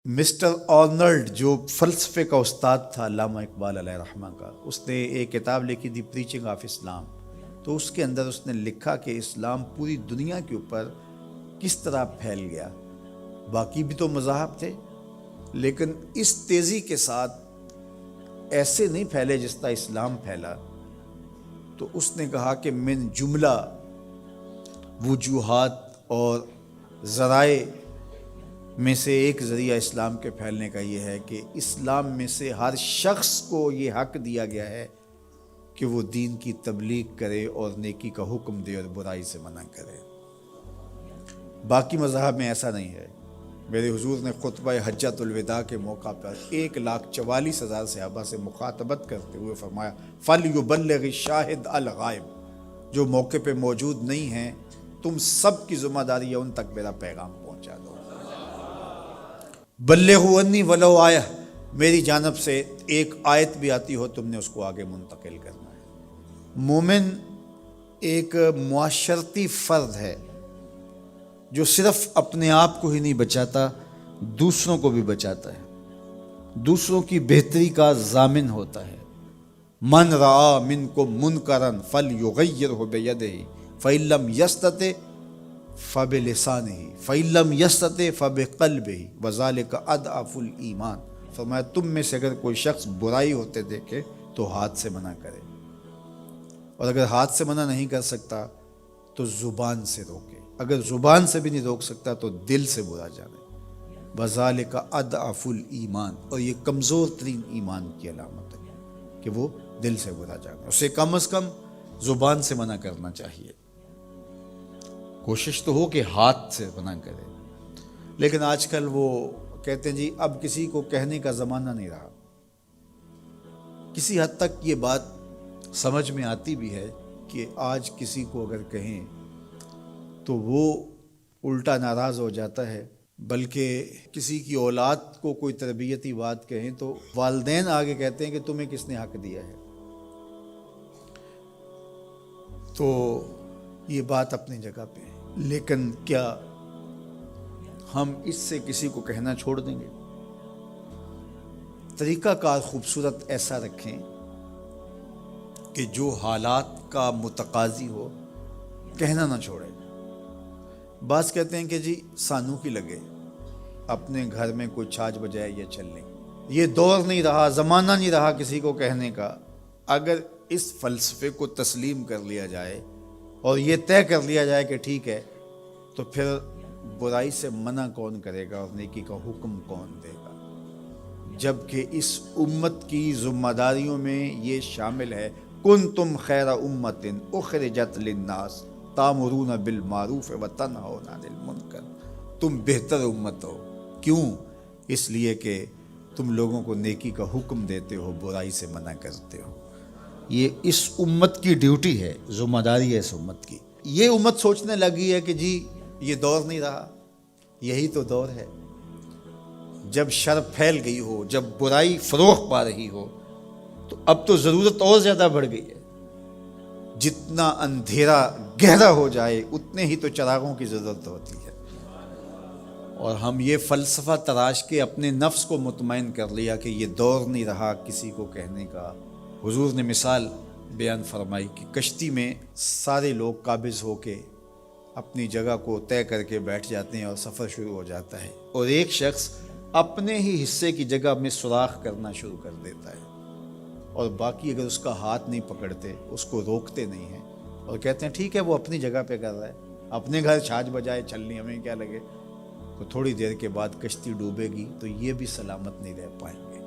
Mister Arnold جو فلسفے کا استاد تھا علامہ اقبال علیہ رحمہ کا، اس نے ایک کتاب لکھی تھی پریچنگ آف اسلام. تو اس کے اندر اس نے لکھا کہ اسلام پوری دنیا کے اوپر کس طرح پھیل گیا. باقی بھی تو مذاہب تھے لیکن اس تیزی کے ساتھ ایسے نہیں پھیلے جس طرح اسلام پھیلا. تو اس نے کہا کہ من جملہ وجوہات اور ذرائع میں سے ایک ذریعہ اسلام کے پھیلنے کا یہ ہے کہ اسلام میں سے ہر شخص کو یہ حق دیا گیا ہے کہ وہ دین کی تبلیغ کرے اور نیکی کا حکم دے اور برائی سے منع کرے. باقی مذاہب میں ایسا نہیں ہے. میرے حضور نے خطبہ حجۃ الوداع کے موقع پر 1,44,000 صحابہ سے مخاطبت کرتے ہوئے فرمایا فَلْيُبَلِّغِ الشَّاهِدُ الْغَائِبَ، جو موقع پہ موجود نہیں ہیں تم سب کی ذمہ داری ہے ان تک میرا پیغام پہنچا دو. بلغوا عنی ولو آیہ، میری جانب سے ایک آیت بھی آتی ہو تم نے اس کو آگے منتقل کرنا ہے. مومن ایک معاشرتی فرد ہے جو صرف اپنے آپ کو ہی نہیں بچاتا، دوسروں کو بھی بچاتا ہے، دوسروں کی بہتری کا ضامن ہوتا ہے. من رعا منکم منکرا فلیغیرہ بیدہ فإن لم یستطع فبلسانہ فإن لم یستطع فبقلبہ وذلک اضعف الایمان. فرمایا تم میں سے اگر کوئی شخص برائی ہوتے دیکھے تو ہاتھ سے منع کرے، اور اگر ہاتھ سے منع نہیں کر سکتا تو زبان سے روکے، اگر زبان سے بھی نہیں روک سکتا تو دل سے برا جانے. وذالک اضعف الایمان، اور یہ کمزور ترین ایمان کی علامت ہے کہ وہ دل سے برا جانے. اسے کم از کم زبان سے منع کرنا چاہیے، کوشش تو ہو کہ ہاتھ سے منع کرے. لیکن آج کل وہ کہتے ہیں جی اب کسی کو کہنے کا زمانہ نہیں رہا. کسی حد تک یہ بات سمجھ میں آتی بھی ہے کہ آج کسی کو اگر کہیں تو وہ الٹا ناراض ہو جاتا ہے، بلکہ کسی کی اولاد کو کوئی تربیتی بات کہیں تو والدین آگے کہتے ہیں کہ تمہیں کس نے حق دیا ہے. تو یہ بات اپنی جگہ پہ ہے، لیکن کیا ہم اس سے کسی کو کہنا چھوڑ دیں گے؟ طریقہ کار خوبصورت ایسا رکھیں کہ جو حالات کا متقاضی ہو کہنا نہ چھوڑیں. بعض کہتے ہیں کہ جی سانو کی لگے، اپنے گھر میں کوئی چھاج بجائے یا چل لیں. یہ دور نہیں رہا، زمانہ نہیں رہا کسی کو کہنے کا. اگر اس فلسفے کو تسلیم کر لیا جائے اور یہ طے کر لیا جائے کہ ٹھیک ہے، تو پھر برائی سے منع کون کرے گا اور نیکی کا حکم کون دے گا؟ جبکہ اس امت کی ذمہ داریوں میں یہ شامل ہے کنتم خیر امت اخرجت للناس تامرون بالمعروف وتنہون عن المنکر. تم بہتر امت ہو. کیوں؟ اس لیے کہ تم لوگوں کو نیکی کا حکم دیتے ہو، برائی سے منع کرتے ہو. یہ اس امت کی ڈیوٹی ہے، ذمہ داری ہے اس امت کی. یہ امت سوچنے لگی ہے کہ جی یہ دور نہیں رہا. یہی تو دور ہے. جب شر پھیل گئی ہو، جب برائی فروغ پا رہی ہو، تو اب تو ضرورت اور زیادہ بڑھ گئی ہے. جتنا اندھیرا گہرا ہو جائے اتنے ہی تو چراغوں کی ضرورت ہوتی ہے. اور ہم یہ فلسفہ تراش کے اپنے نفس کو مطمئن کر لیا کہ یہ دور نہیں رہا کسی کو کہنے کا. حضور نے مثال بیان فرمائی کہ کشتی میں سارے لوگ قابض ہو کے اپنی جگہ کو طے کر کے بیٹھ جاتے ہیں اور سفر شروع ہو جاتا ہے، اور ایک شخص اپنے ہی حصے کی جگہ میں سوراخ کرنا شروع کر دیتا ہے، اور باقی اگر اس کا ہاتھ نہیں پکڑتے، اس کو روکتے نہیں ہیں اور کہتے ہیں ٹھیک ہے وہ اپنی جگہ پہ کر رہا ہے، اپنے گھر چھاج بجائے چلنی ہمیں کیا لگے. تو تھوڑی دیر کے بعد کشتی ڈوبے گی تو یہ بھی سلامت نہیں رہ پائیں گے.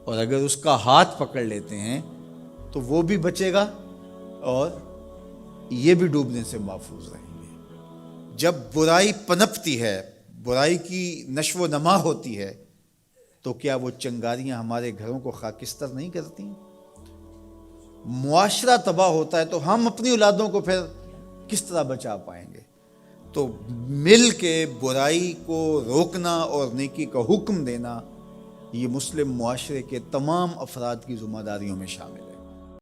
اور اگر اس کا ہاتھ پکڑ لیتے ہیں تو وہ بھی بچے گا اور یہ بھی ڈوبنے سے محفوظ رہیں گے. جب برائی پنپتی ہے، برائی کی نشو و نما ہوتی ہے، تو کیا وہ چنگاریاں ہمارے گھروں کو خاکستر نہیں کرتی؟ معاشرہ تباہ ہوتا ہے تو ہم اپنی اولادوں کو پھر کس طرح بچا پائیں گے؟ تو مل کے برائی کو روکنا اور نیکی کا حکم دینا یہ مسلم معاشرے کے تمام افراد کی ذمہ داریوں میں شامل ہے.